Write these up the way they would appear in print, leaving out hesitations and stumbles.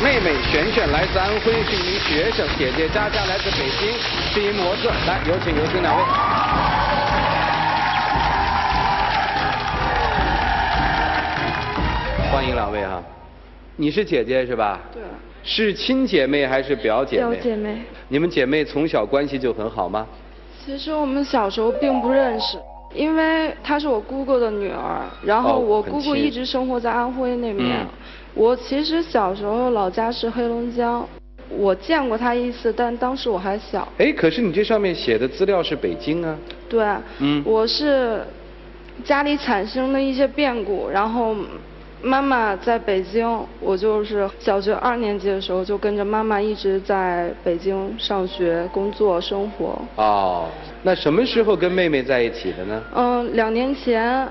妹妹璇璇来自安徽，是一名学生；姐姐佳佳来自北京，是一模特。来，有请两位。欢迎两位哈。你是姐姐是吧？对。是亲姐妹还是表姐妹？表姐妹。你们姐妹从小关系就很好吗？其实我们小时候并不认识。因为她是我姑姑的女儿，然后我姑姑一直生活在安徽那边。我其实小时候老家是黑龙江，我见过她一次，但当时我还小。哎，可是你这上面写的资料是北京啊。对，我是家里产生了一些变故，然后妈妈在北京，我就是小学2年级的时候就跟着妈妈一直在北京上学、工作、生活。哦。那什么时候跟妹妹在一起的呢？2年前，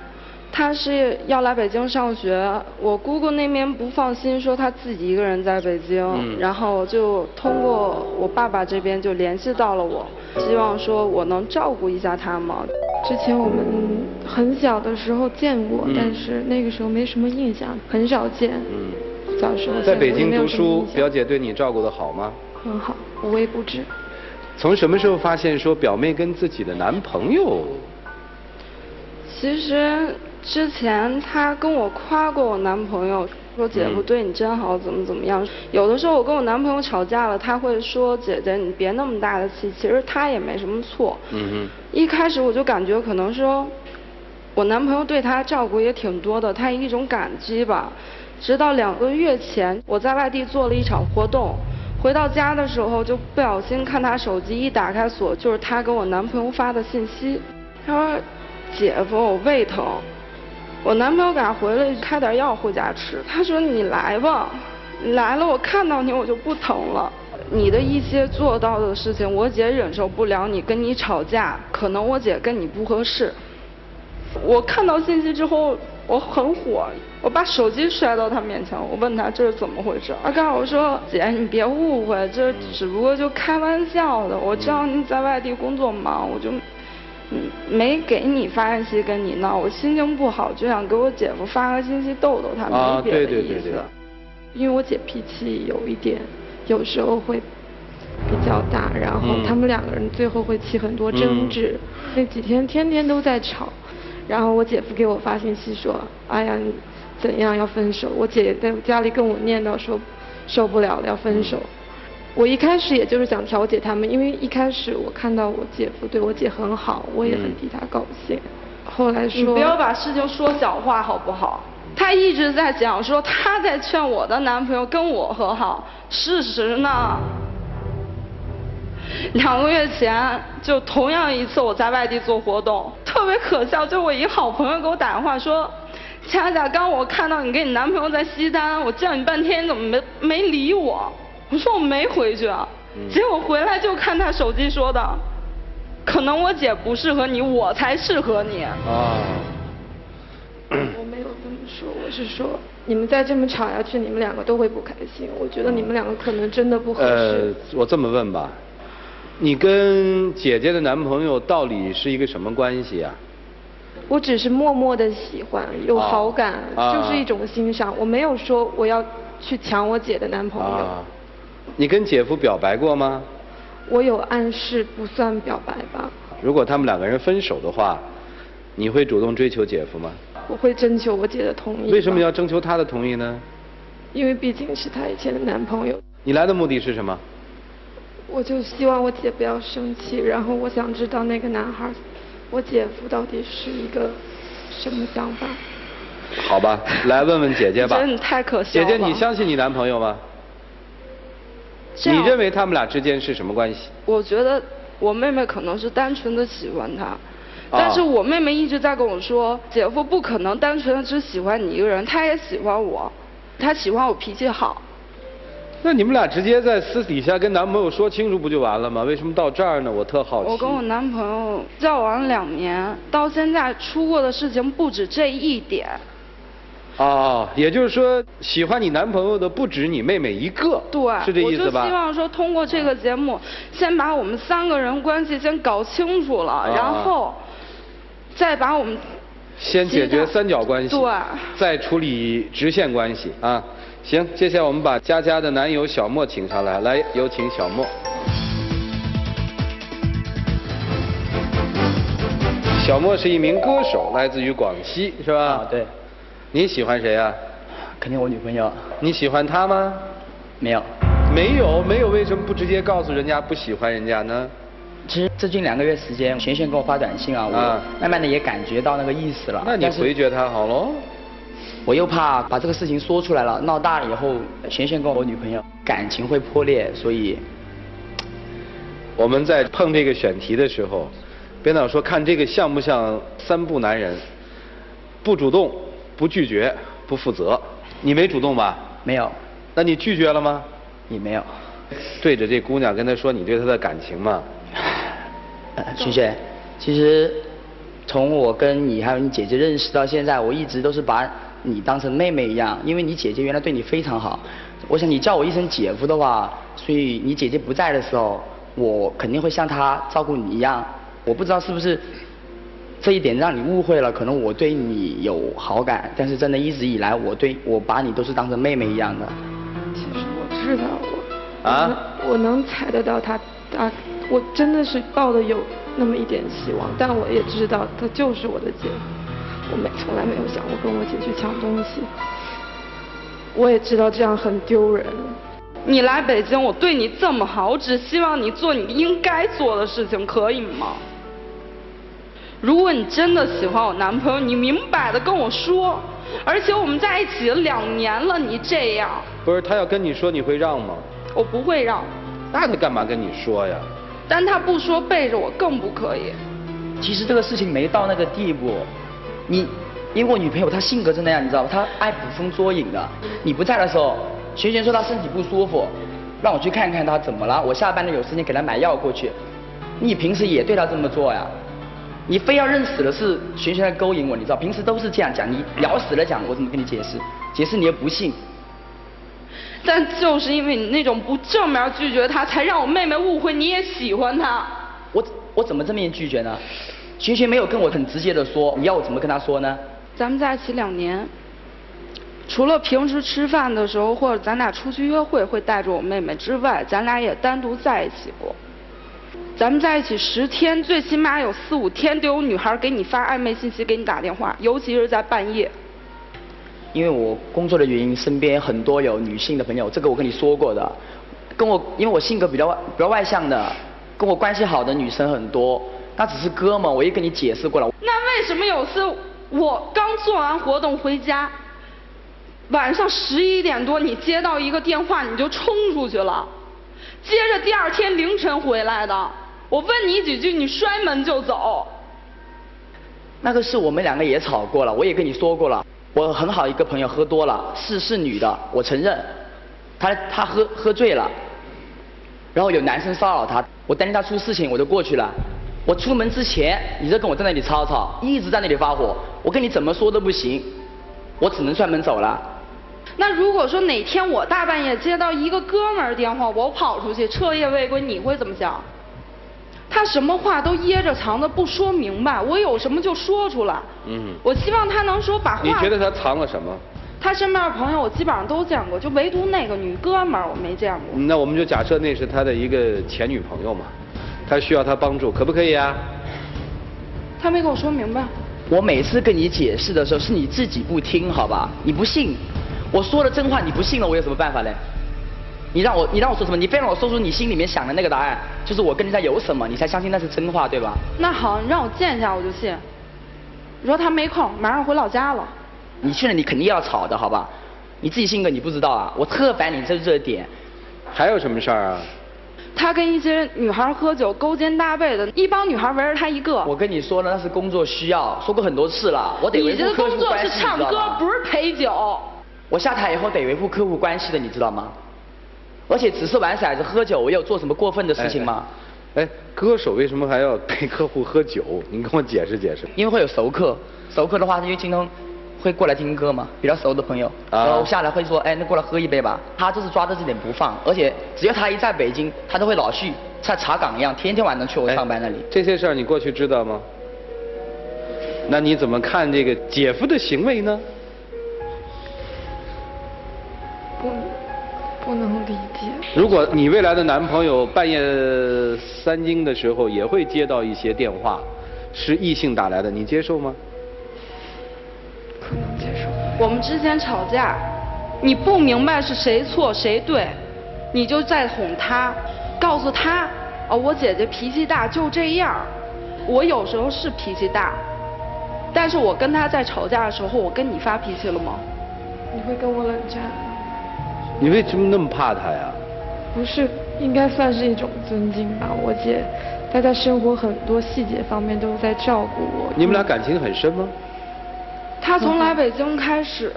她是要来北京上学，我姑姑那边不放心，说她自己一个人在北京，然后就通过我爸爸这边就联系到了我，希望说我能照顾一下她嘛。之前我们很小的时候见过，但是那个时候没什么印象，很少见。小时候在北京读书，表姐对你照顾得好吗？很好，无微不至。从什么时候发现说表妹跟自己的男朋友？其实之前她跟我夸过我男朋友，说姐夫对你真好，怎么样。有的时候我跟我男朋友吵架了，他会说姐姐你别那么大的气，其实他也没什么错。一开始我就感觉可能说我男朋友对他照顾也挺多的，他一种感激吧。直到2个月前，我在外地做了一场活动。回到家的时候，就不小心看他手机，一打开锁就是他跟我男朋友发的信息。他说：“姐夫，我胃疼。”我男朋友给他回了开点药回家吃。他说：“你来吧，你来了，我看到你我就不疼了。你的一些做到的事情，我姐忍受不了。你跟你吵架，可能我姐跟你不合适。”我看到信息之后，我很火，我把手机摔到他面前，我问他这是怎么回事。他告诉我说：“姐，你别误会，这只不过就开玩笑的。我知道你在外地工作忙，我就没给你发信息跟你闹。我心情不好，就想给我姐夫发个信息逗逗他，没别的意思。因为我姐脾气有一点，有时候会比较大，然后他们2个人最后会起很多争执。那几天天天都在吵。然后我姐夫给我发信息说：“哎呀，怎样要分手？”我姐在家里跟我念叨说，受不了了要分手。我一开始也就是想调解他们，因为一开始我看到我姐夫对我姐很好，我也很替他高兴。后来说，你不要把事情说小话好不好？他一直在讲说他在劝我的男朋友跟我和好，事实呢？2个月前，就同样一次我在外地做活动，特别可笑，就我一好朋友给我打电话说，佳佳，刚我看到你跟你男朋友在西单，我叫你半天，你怎么没理我？我说我没回去啊，结果回来就看他手机说的，可能我姐不适合你，我才适合你。我没有这么说，我是说你们再这么吵下去，你们2个都会不开心。我觉得你们2个可能真的不合适。我这么问吧。你跟姐姐的男朋友到底是一个什么关系啊？我只是默默的喜欢，有好感，就是一种欣赏。我没有说我要去抢我姐的男朋友。你跟姐夫表白过吗？我有暗示，不算表白吧。如果他们2个人分手的话，你会主动追求姐夫吗？我会征求我姐的同意。为什么要征求她的同意呢？因为毕竟是她以前的男朋友。你来的目的是什么？我就希望我姐不要生气，然后我想知道那个男孩，我姐夫到底是一个什么想法。好吧，来问问姐姐吧。真的太可笑了。姐姐，你相信你男朋友吗？你认为他们俩之间是什么关系？我觉得我妹妹可能是单纯的喜欢他，但是我妹妹一直在跟我说，姐夫不可能单纯的只喜欢你一个人，他也喜欢我，他喜欢我脾气好。那你们俩直接在私底下跟男朋友说清楚不就完了吗？为什么到这儿呢？我特好奇。我跟我男朋友交往2年，到现在出过的事情不止这一点。也就是说，喜欢你男朋友的不止你妹妹一个，对，是这意思吧？我就希望说通过这个节目，先把我们3个人关系先搞清楚了，然后再把我们先解决3角关系，对，再处理直线关系啊。行，接下来我们把佳佳的男友小莫请上来，来，有请小莫。小莫是一名歌手，来自于广西，是吧？啊，对。你喜欢谁呀？肯定我女朋友。你喜欢她吗？没有。没有，为什么不直接告诉人家不喜欢人家呢？其实最近2个月时间，璇璇给我发短信啊，我慢慢的也感觉到那个意思了。那你回绝他好喽？我又怕把这个事情说出来了，闹大了以后，璇璇跟我女朋友感情会破裂，所以我们在碰这个选题的时候，编导说看这个像不像3不男人？不主动，不拒绝，不负责。你没主动吧？没有。那你拒绝了吗？也没有。对着这姑娘跟她说你对她的感情吗？璇璇，其实从我跟你还有你姐姐认识到现在，我一直都是把你当成妹妹一样，因为你姐姐原来对你非常好。我想你叫我一声姐夫的话，所以你姐姐不在的时候，我肯定会像她照顾你一样。我不知道是不是这一点让你误会了，可能我对你有好感，但是真的一直以来我把你都是当成妹妹一样的。其实我知道我能猜得到他，我真的是抱的有那么一点希望，但我也知道他就是我的姐夫，我从来没有想过跟我姐去抢东西，我也知道这样很丢人。你来北京，我对你这么好，我只希望你做你应该做的事情，可以吗？如果你真的喜欢我男朋友，你明摆的跟我说，而且我们在一起2年了，你这样。不是，他要跟你说，你会让吗？我不会让。那他干嘛跟你说呀？但他不说，背着我更不可以。其实这个事情没到那个地步，因为我女朋友她性格是那样，你知道吧？她爱捕风捉影的。你不在的时候，璇璇说她身体不舒服，让我去看看她怎么了。我下班了有时间给她买药过去。你平时也对她这么做呀？你非要认死了是璇璇在勾引我，你知道？平时都是这样讲，你咬死了讲，我怎么跟你解释？解释你也不信。但就是因为你那种不正面拒绝他，才让我妹妹误会你也喜欢他。我怎么正面拒绝呢？璇璇没有跟我很直接的说，你要我怎么跟她说呢？咱们在一起2年，除了平时吃饭的时候或者咱俩出去约会会带着我妹妹之外，咱俩也单独在一起过。咱们在一起10天，最起码有4、5天都有女孩给你发暧昧信息，给你打电话，尤其是在半夜。因为我工作的原因，身边很多有女性的朋友，这个我跟你说过的。因为我性格比较外向的，跟我关系好的女生很多，那只是哥们，我也跟你解释过了。那为什么有次我刚做完活动回家，晚上11点多你接到一个电话你就冲出去了，接着第2天凌晨回来的？我问你几句，你摔门就走。那个是我们2个也吵过了，我也跟你说过了。我很好一个朋友喝多了，是女的，我承认，她喝醉了，然后有男生骚扰她，我担心她出事情，我就过去了。我出门之前，你就跟我在那里吵吵，一直在那里发火，我跟你怎么说都不行，我只能摔门走了。那如果说哪天我大半夜接到一个哥们儿电话，我跑出去彻夜未归，你会怎么想？他什么话都掖着藏着不说明白，我有什么就说出来。我希望他能说把话。你觉得他藏了什么？他身边的朋友我基本上都见过，就唯独那个女哥们儿我没见过。那我们就假设那是他的一个前女朋友嘛，他需要他帮助，可不可以啊？他没跟我说明白。我每次跟你解释的时候，是你自己不听，好吧？你不信，我说了真话，你不信了，我有什么办法嘞？你让我说什么？你非让我说出你心里面想的那个答案，就是我跟人家有什么，你才相信那是真话，对吧？那好，你让我见一下我就信。你说他没空，马上回老家了。你去了，你肯定要吵的，好吧？你自己性格你不知道啊？我特烦你这点。还有什么事儿啊？他跟一些女孩喝酒，勾肩搭背的，一帮女孩围着他一个。我跟你说了，那是工作需要，说过很多次了，我得维护客户关系。你的工作是唱歌，不是陪酒。我下台以后得维护客户关系的，你知道吗？而且只是玩骰子喝酒，我有做什么过分的事情吗？歌手为什么还要陪客户喝酒？您跟我解释解释。因为会有熟客，熟客的话，因为经常会过来听歌嘛，比较熟的朋友，然后下来会说，那过来喝一杯吧。他就是抓着这点不放，而且只要他一在北京，他都会老去像查岗一样，天天晚上去我上班那里。这些事儿你过去知道吗？那你怎么看这个姐夫的行为呢？不能理解。如果你未来的男朋友半夜3更的时候也会接到一些电话，是异性打来的，你接受吗？可能接受。我们之前吵架，你不明白是谁错谁对，你就在哄他，告诉他，哦，我姐姐脾气大就这样。我有时候是脾气大，但是我跟他在吵架的时候，我跟你发脾气了吗？你会跟我冷战？你为什么那么怕他呀？不是，应该算是一种尊敬吧。我姐，她在生活很多细节方面都在照顾我。你们俩感情很深吗？他从来北京开始，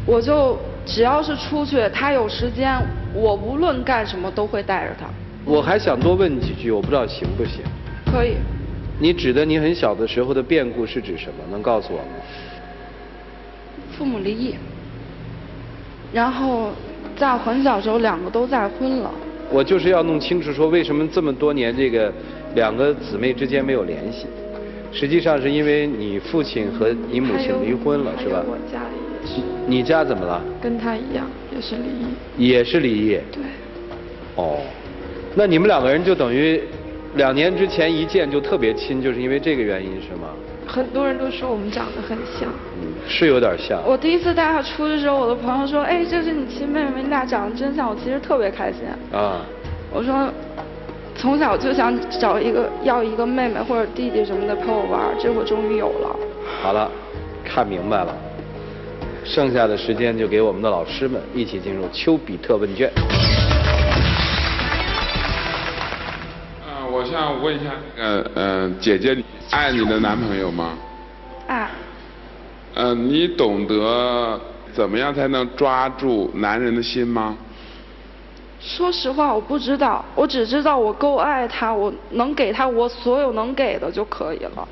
我就只要是出去，他有时间，我无论干什么都会带着他。我还想多问几句，我不知道行不行。可以。你指的你很小的时候的变故是指什么？能告诉我吗？父母离异，然后在我很小时候2个都再婚了。我就是要弄清楚说为什么这么多年这个2个姊妹之间没有联系。实际上是因为你父亲和你母亲离婚了，是吧？我家里也是。你家怎么了？跟他一样，也是离异。也是离异。对。哦，那你们2个人就等于2年之前一见就特别亲，就是因为这个原因是吗？很多人都说我们长得很像。是有点像。我第一次带他出去的时候，我的朋友说：“哎，这是你亲妹妹，你俩长得真像。”我其实特别开心。啊。我说，从小就想要一个妹妹或者弟弟什么的陪我玩，这回终于有了。好了，看明白了。剩下的时间就给我们的老师们一起进入丘比特问卷。我想问一下，姐姐，你爱你的男朋友吗？爱。你懂得怎么样才能抓住男人的心吗？说实话，我不知道，我只知道我够爱他，我能给他我所有能给的就可以了。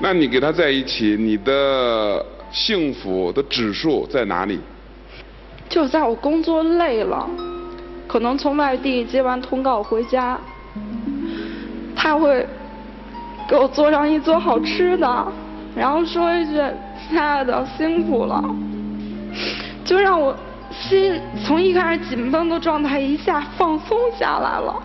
那你跟他在一起，你的幸福的指数在哪里？就在我工作累了，可能从外地接完通告回家，他会给我做上一桌好吃的，然后说一句“亲爱的，辛苦了”，就让我心从一开始紧绷的状态一下放松下来了。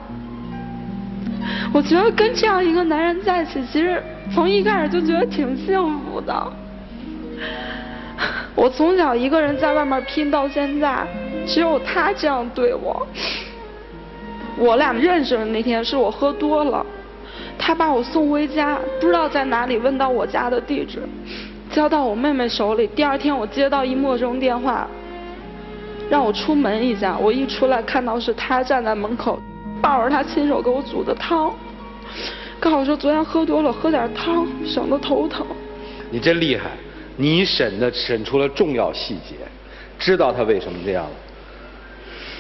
我觉得跟这样一个男人在一起，其实从一开始就觉得挺幸福的。我从小一个人在外面拼到现在，只有他这样对我。我俩认识的那天是我喝多了，他把我送回家，不知道在哪里问到我家的地址，交到我妹妹手里。第2天我接到一陌生电话，让我出门一下。我一出来看到是他站在门口，抱着他亲手给我煮的汤，告诉我说昨天喝多了，喝点汤省得头疼。你真厉害，你审出了重要细节，知道他为什么这样了。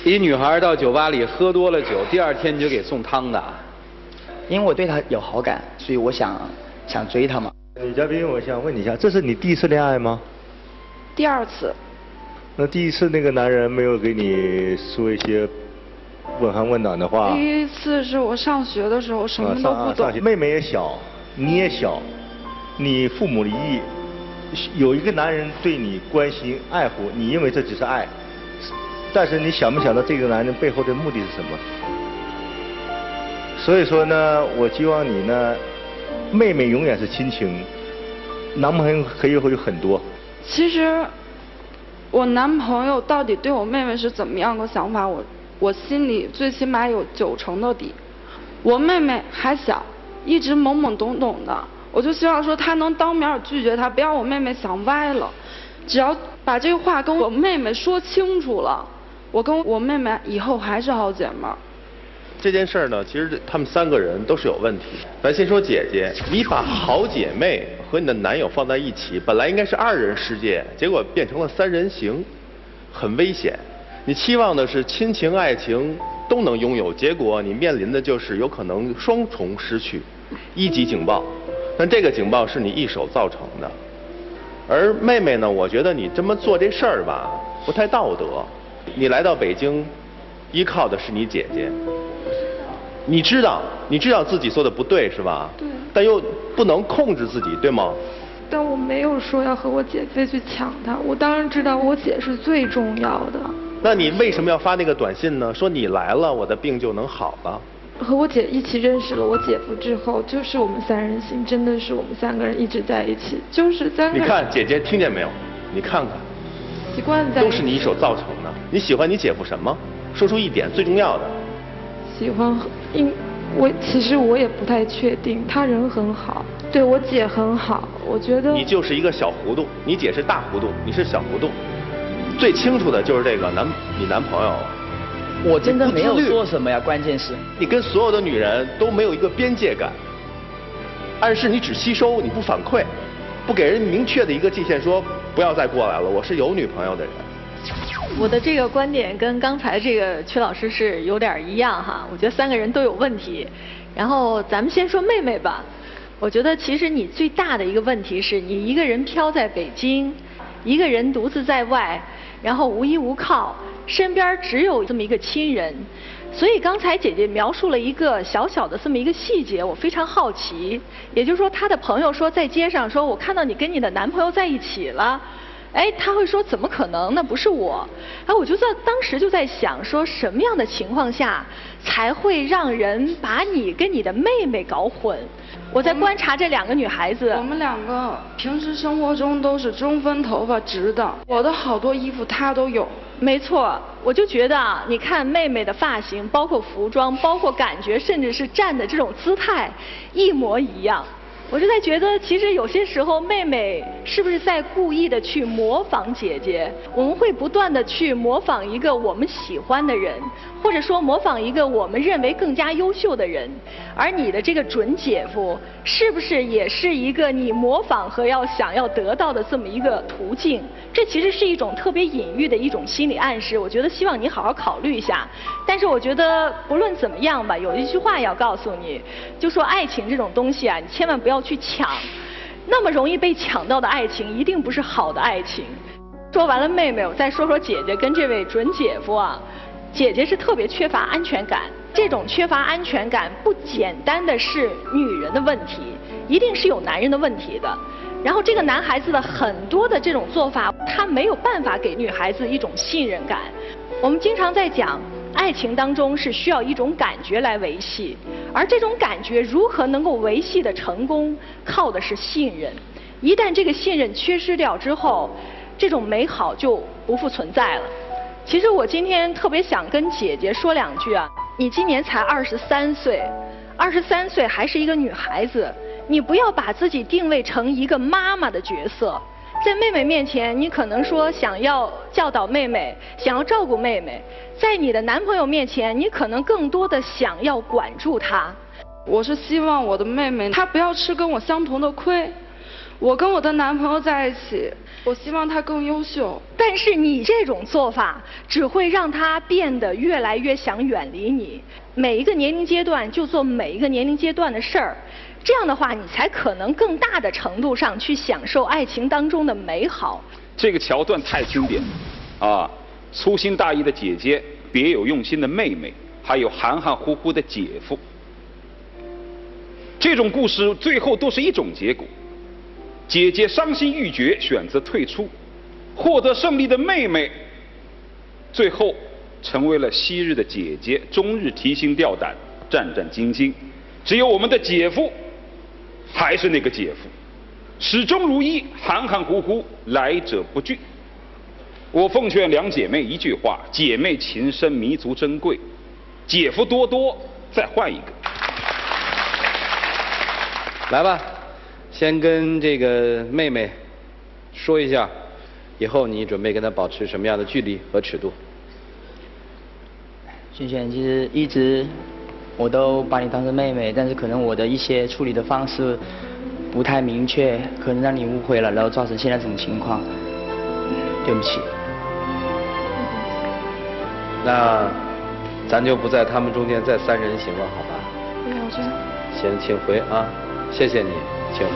一女孩到酒吧里喝多了酒，第2天你就给送汤的。因为我对他有好感，所以我想追他嘛。女嘉宾，我想问你一下，这是你第一次恋爱吗？第2次。那第一次那个男人没有给你说一些问寒问暖的话？第1次是我上学的时候，什么都不懂。妹妹也小，你也小，你父母离异，有一个男人对你关心爱护，你认为这只是爱，但是你想没想到这个男人背后的目的是什么？所以说呢，我希望你呢，妹妹永远是亲情，男朋友可以有很多。其实，我男朋友到底对我妹妹是怎么样个想法，我心里最起码有90%的底。我妹妹还小，一直懵懵懂懂的，我就希望说她能当面拒绝他，不要我妹妹想歪了。只要把这个话跟我妹妹说清楚了，我跟我妹妹以后还是好姐妹。这件事儿呢，其实他们3个人都是有问题。咱先说姐姐，你把好姐妹和你的男友放在一起，本来应该是2人世界，结果变成了3人行，很危险。你期望的是亲情、爱情都能拥有，结果你面临的就是有可能双重失去。1级警报，但这个警报是你一手造成的。而妹妹呢，我觉得你这么做这事儿吧，不太道德。你来到北京，依靠的是你姐姐。你知道自己做的不对是吧？对。但又不能控制自己，对吗？但我没有说要和我姐非去抢他，我当然知道我姐是最重要的。那你为什么要发那个短信呢？说你来了，我的病就能好了。和我姐一起认识了我姐夫之后，就是我们三人行，真的是我们三个人一直在一起，就是三个人。你看姐姐听见没有？你看看，习惯在都是你一手造成的。你喜欢你姐夫什么？说出一点最重要的。喜欢其实我也不太确定，他人很好，对我姐很好，我觉得。你就是一个小糊涂，你姐是大糊涂，你是小糊涂。最清楚的就是这个你男朋友。我真的没有做什么呀，关键是你跟所有的女人都没有一个边界感，暗示你只吸收，你不反馈，不给人明确的一个界限，说不要再过来了，我是有女朋友的人。我的这个观点跟刚才这个曲老师是有点一样哈，我觉得三个人都有问题。然后咱们先说妹妹吧，我觉得其实你最大的一个问题是你一个人飘在北京，一个人独自在外，然后无依无靠，身边只有这么一个亲人。所以刚才姐姐描述了一个小小的这么一个细节，我非常好奇。也就是说，她的朋友说在街上说，我看到你跟你的男朋友在一起了。哎，他会说怎么可能？那不是我。哎，我就当时就在想，说什么样的情况下才会让人把你跟你的妹妹搞混？我在观察这两个女孩子。我们两个平时生活中都是中分头发直的，我的好多衣服她都有。没错，我就觉得啊，你看妹妹的发型，包括服装，包括感觉，甚至是站的这种姿态，一模一样。我就在觉得，其实有些时候妹妹是不是在故意的去模仿姐姐？我们会不断的去模仿一个我们喜欢的人，或者说模仿一个我们认为更加优秀的人。而你的这个准姐夫，是不是也是一个你模仿和想要得到的这么一个途径？这其实是一种特别隐喻的一种心理暗示。我觉得希望你好好考虑一下。但是我觉得不论怎么样吧，有一句话要告诉你，就说爱情这种东西啊，你千万不要去抢，那么容易被抢到的爱情一定不是好的爱情。说完了妹妹，我再说说姐姐跟这位准姐夫啊。姐姐是特别缺乏安全感，这种缺乏安全感不简单的是女人的问题，一定是有男人的问题的。然后这个男孩子的很多的这种做法，他没有办法给女孩子一种信任感。我们经常在讲，爱情当中是需要一种感觉来维系，而这种感觉如何能够维系的成功，靠的是信任。一旦这个信任缺失掉之后，这种美好就不复存在了。其实我今天特别想跟姐姐说两句啊，你今年才23岁，23岁还是一个女孩子，你不要把自己定位成一个妈妈的角色。在妹妹面前，你可能说想要教导妹妹，想要照顾妹妹；在你的男朋友面前，你可能更多的想要管住她。我是希望我的妹妹她不要吃跟我相同的亏。我跟我的男朋友在一起，我希望他更优秀。但是你这种做法只会让他变得越来越想远离你。每一个年龄阶段就做每一个年龄阶段的事儿，这样的话你才可能更大的程度上去享受爱情当中的美好。这个桥段太经典了啊！粗心大意的姐姐，别有用心的妹妹，还有含含糊糊的姐夫。这种故事最后都是一种结果。姐姐伤心欲绝，选择退出，获得胜利的妹妹，最后成为了昔日的姐姐，终日提心吊胆，战战兢兢。只有我们的姐夫，还是那个姐夫，始终如一，含含糊糊，来者不拒。我奉劝两姐妹一句话：姐妹情深，弥足珍贵；姐夫多多，再换一个。来吧。先跟这个妹妹说一下，以后你准备跟她保持什么样的距离和尺度？萱萱，其实一直我都把你当成妹妹，但是可能我的一些处理的方式不太明确，可能让你误会了，然后造成现在这种情况，对不起。那咱就不在他们中间再三人行了，好吧？不要这样。行，请回啊，谢谢你。请回。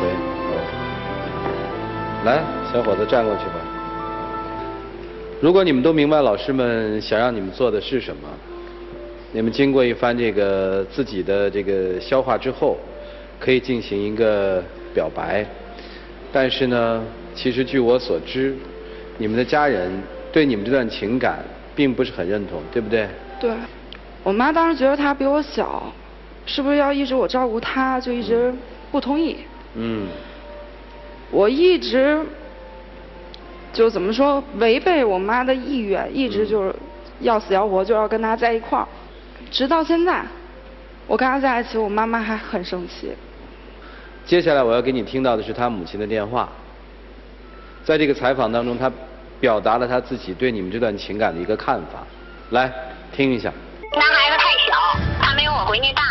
来，小伙子站过去吧。如果你们都明白老师们想让你们做的是什么，你们经过一番这个自己的这个消化之后，可以进行一个表白。但是呢，其实据我所知，你们的家人对你们这段情感并不是很认同，对不对？对，我妈当时觉得她比我小，是不是要一直我照顾她，就一直不同意。我一直就怎么说，违背我妈的意愿，一直就是要死要活就要跟她在一块儿，直到现在，我跟她在一起，我妈妈还很生气。接下来我要给你听到的是他母亲的电话。在这个采访当中，他表达了他自己对你们这段情感的一个看法，来听一下。男孩子太小，他没有我闺女大，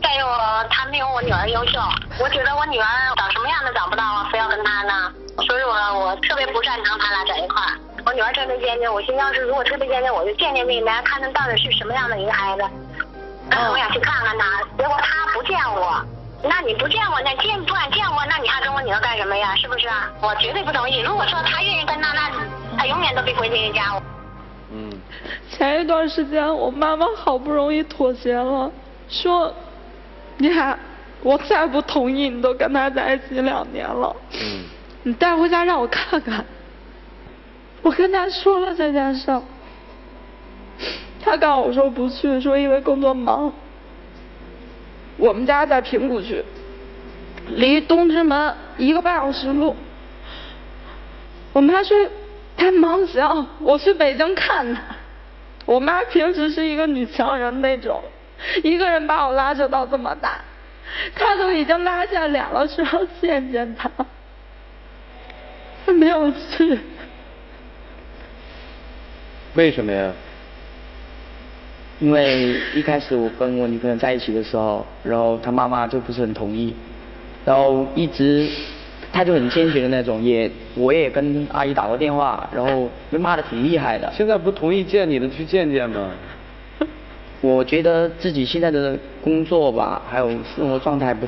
再有他没有我女儿优秀。我觉得我女儿长什么样都长不到，非要跟他呢，所以我特别不赞成他俩在一块儿。我女儿特别坚定，我心要是如果特别坚定，我就见见那男，看他到底是什么样的一个孩子。我想去看看他，结果他不见我。那你不见我，那不敢见我，那你还跟我女儿干什么呀？是不是啊？我绝对不同意。如果说他愿意跟他，那他永远都别回这一家。前一段时间，我妈妈好不容易妥协了，说，你看，我再不同意，你都跟他在一起2年了，你带回家让我看看。我跟他说了这件事，他告诉我说不去，说因为工作忙。我们家在平谷区，离东直门1个半小时路。我妈说她忙行，我去北京看她。我妈平时是一个女强人那种，一个人把我拉扯到这么大，她都已经拉下脸了，说要见见她，她没有去。为什么呀？因为一开始我跟我女朋友在一起的时候，然后她妈妈就不是很同意，然后一直她就很坚决的那种，我也跟阿姨打过电话，然后被骂得挺厉害的。现在不同意见你的去见见吗？我觉得自己现在的工作吧，还有生活状态不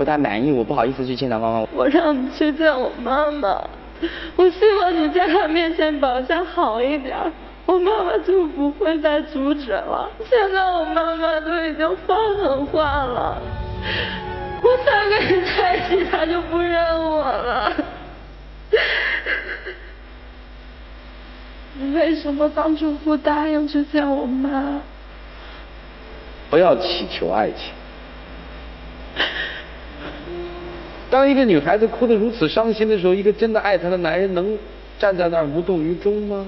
太满意，我不好意思去见她妈妈。我让你去见我妈妈，我希望你在她面前表现好一点。我妈妈就不会再阻止了。现在我妈妈都已经放狠话了，我再跟你在一起，她就不认我了。你为什么当初不答应去见我妈？不要祈求爱情。当一个女孩子哭得如此伤心的时候，一个真的爱她的男人能站在那儿无动于衷吗？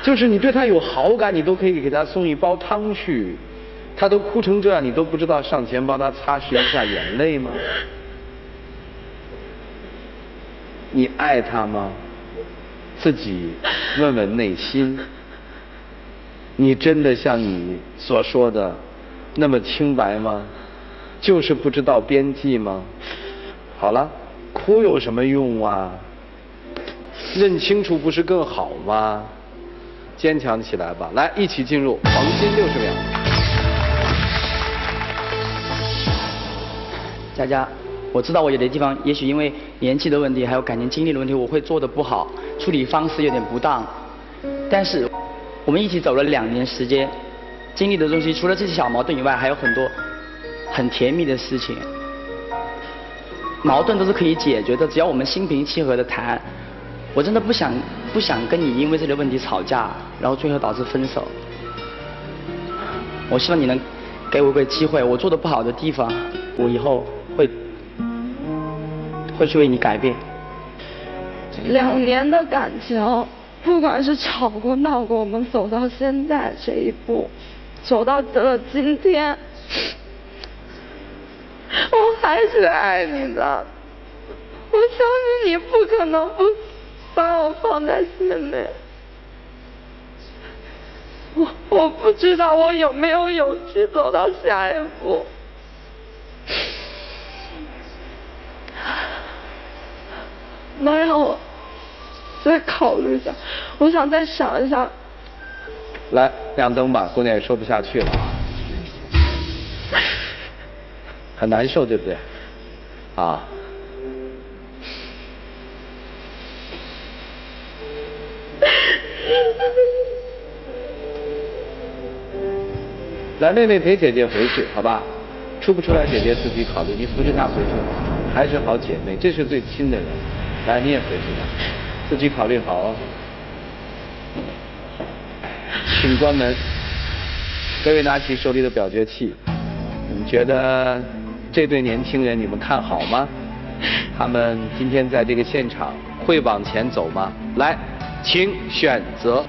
就是你对他有好感，你都可以给他送一包汤去，他都哭成这样，你都不知道上前帮他擦拭一下眼泪吗？你爱他吗？自己问问内心，你真的像你所说的那么清白吗？就是不知道边际吗？好了，哭有什么用啊？认清楚不是更好吗？坚强起来吧，来，一起进入黄金60秒。佳佳，我知道我有的地方，也许因为年纪的问题，还有感情经历的问题，我会做得不好，处理方式有点不当。但是我们一起走了2年时间，经历的东西除了这些小矛盾以外，还有很多很甜蜜的事情。矛盾都是可以解决的，只要我们心平气和的谈。我真的不想跟你因为这个问题吵架，然后最后导致分手。我希望你能给我一个机会，我做的不好的地方，我以后会去为你改变。2年的感情，不管是吵过闹过，我们走到现在这一步，走到了今天，我还是爱你的。我相信你不可能不把我放在心里。我不知道我有没有勇气走到下一步。能让我再考虑一下，我想再想一想。来，亮灯吧，姑娘也说不下去了，很难受，对不对？啊。来，妹妹陪姐姐回去，好吧？出不出来，姐姐自己考虑。你扶着她回去。还是好姐妹，这是最亲的人。来，你也回去吧，自己考虑好哦。请关门。各位拿起手里的表决器，你们觉得这对年轻人你们看好吗？他们今天在这个现场会往前走吗？来，请选择。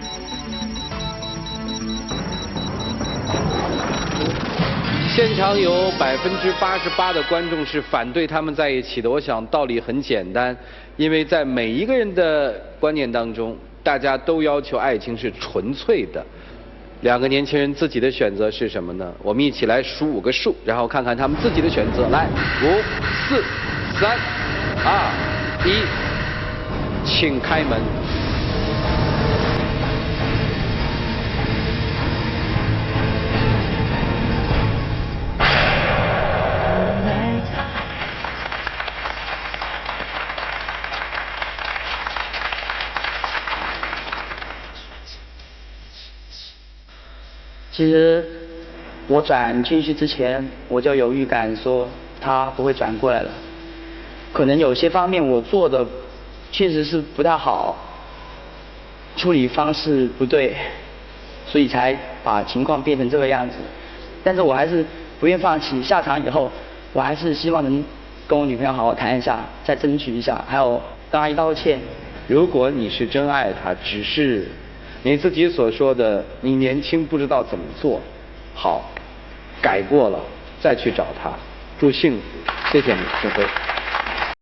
现场有88%的观众是反对他们在一起的。我想道理很简单，因为在每一个人的观念当中，大家都要求爱情是纯粹的。两个年轻人自己的选择是什么呢？我们一起来数5个数，然后看看他们自己的选择。来，5、4、3、2、1，请开门。其实我转进去之前，我就有预感说他不会转过来了。可能有些方面我做的确实是不太好，处理方式不对，所以才把情况变成这个样子。但是我还是不愿放弃，下场以后我还是希望能跟我女朋友好好谈一下，再争取一下，还有跟阿姨道歉。如果你是真爱他，只是你自己所说的你年轻不知道怎么做，好，改过了再去找他，祝幸福，谢谢你，幸辉。